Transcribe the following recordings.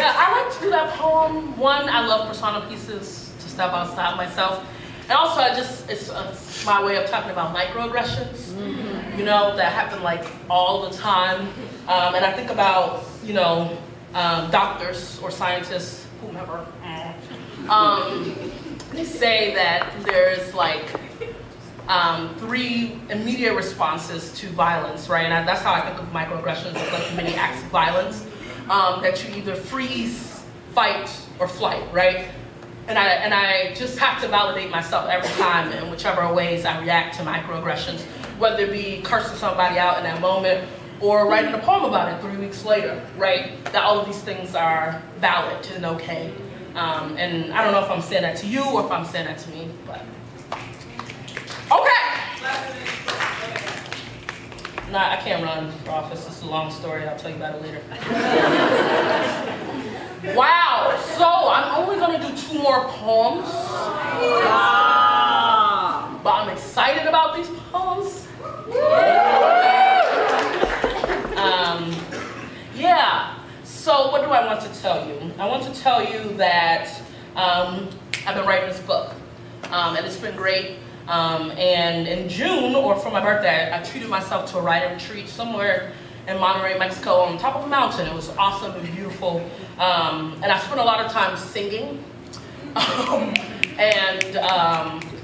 Yeah, I like to do that poem. One, I love persona pieces to step outside myself. And also, it's my way of talking about microaggressions, you know, that happen like all the time. And I think about, you know, doctors or scientists, whomever, they say that there's like 3 immediate responses to violence, right? And that's how I think of microaggressions as like mini acts of violence, that you either freeze, fight, or flight, right? And I just have to validate myself every time in whichever ways I react to microaggressions, whether it be cursing somebody out in that moment or writing a poem about it 3 weeks later, right? That all of these things are valid and okay. And I don't know if I'm saying that to you or if I'm saying that to me, but okay. No, I can't run for office. This is a long story. I'll tell you about it later. Wow. So I'm only going to do 2 more poems. But I'm excited about these poems. Yeah. So what do I want to tell you? I want to tell you that I've been writing this book. And it's been great. And in June, or for my birthday, I treated myself to a writing retreat somewhere in Monterrey, Mexico, on top of a mountain. It was awesome and beautiful. And I spent a lot of time singing and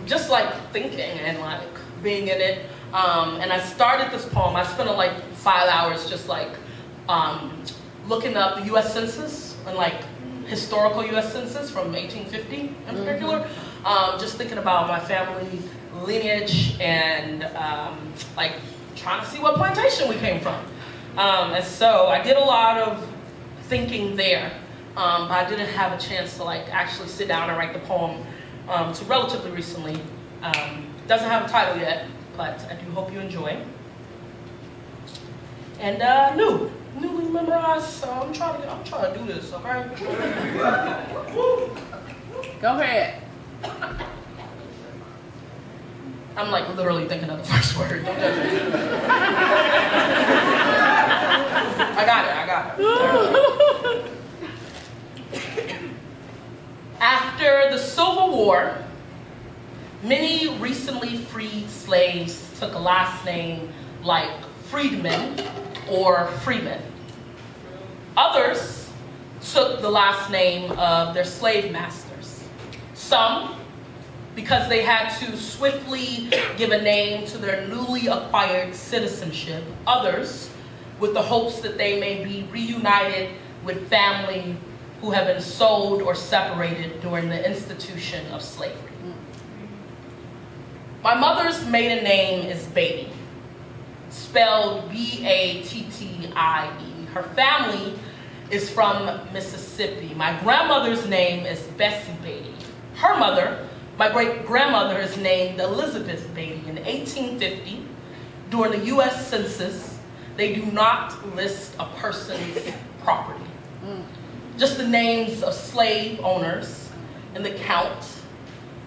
just like thinking and like being in it. And I started this poem. I spent like 5 hours just like looking up the U.S. Census and like historical U.S. Census from 1850 in particular. Just thinking about my family lineage and like trying to see what plantation we came from. And so I did a lot of thinking there, but I didn't have a chance to like actually sit down and write the poem until relatively recently. Doesn't have a title yet, but I do hope you enjoy. And newly memorized, so I'm trying to do this, okay? Go ahead. I'm like literally thinking of the first word. Don't judge me. I got it. After the Civil War, many recently freed slaves took a last name like Freedmen or Freeman. Others took the last name of their slave masters. Some because they had to swiftly give a name to their newly acquired citizenship. Others with the hopes that they may be reunited with family who have been sold or separated during the institution of slavery. My mother's maiden name is Beatty, spelled B-A-T-T-I-E. Her family is from Mississippi. My grandmother's name is Bessie Beatty. Her mother, my great-grandmother, is named Elizabeth Beatty. In 1850, during the U.S. Census, they do not list a person's property. Just the names of slave owners and the count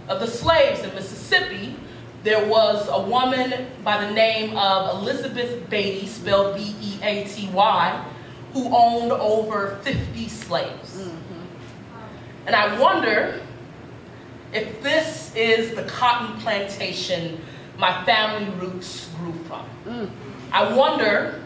of the slaves in Mississippi. There was a woman by the name of Elizabeth Beatty, spelled B-E-A-T-Y, who owned over 50 slaves. And I wonder if this is the cotton plantation my family roots grew from. I wonder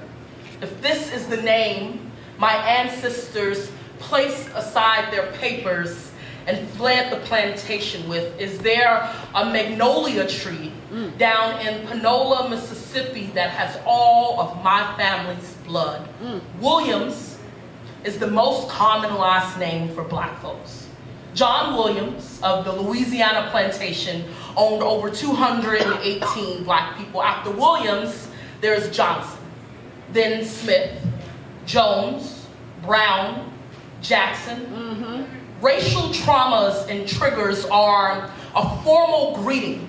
if this is the name my ancestors placed aside their papers and fled the plantation with. Is there a magnolia tree down in Panola, Mississippi that has all of my family's blood? Williams is the most common last name for black folks. John Williams of the Louisiana plantation owned over 218 black people. After Williams, there's Johnson, then Smith, Jones, Brown, Jackson. Racial traumas and triggers are a formal greeting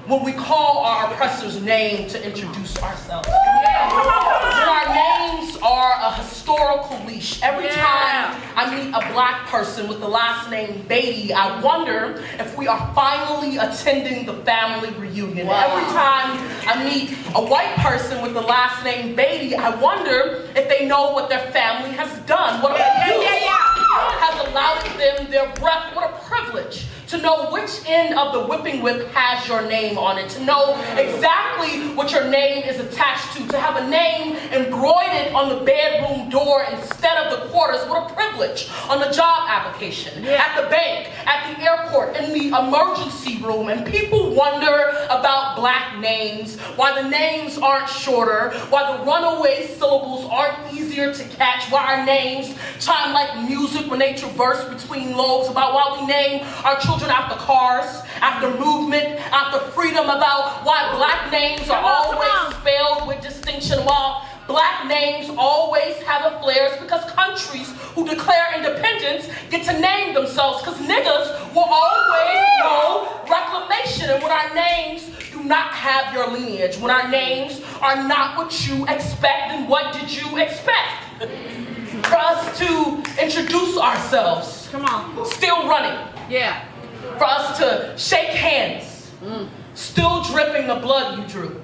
when we call our oppressor's name to introduce ourselves. When our names are a historical leash. Every time I meet a black person with the last name Beatty, I wonder if we are finally attending the family reunion. Every time I meet a white person with the last name Beatty, I wonder if they know what their family has done. What about you? allowed them their breath. What a privilege to know which end of the whipping whip has your name on it, to know exactly what your name is attached to have a name embroidered on the bedroom door instead of the quarters. What a privilege. On the job application, at the bank, at the airport, in the emergency room. And people wonder about black names, why the names aren't shorter, why the runaway syllables aren't easier to catch, why our names chime like music when they traverse between lobes, about why we name our children after cars, after movement, after freedom, about why black names are always spelled with distinction, while black names always have a flair. It's because countries who declare independence get to name themselves, because niggas will always know reclamation. And when our names do not have your lineage, when our names are not what you expect, then what did you expect? For us to introduce ourselves, still running. For us to shake hands, still dripping the blood you drew.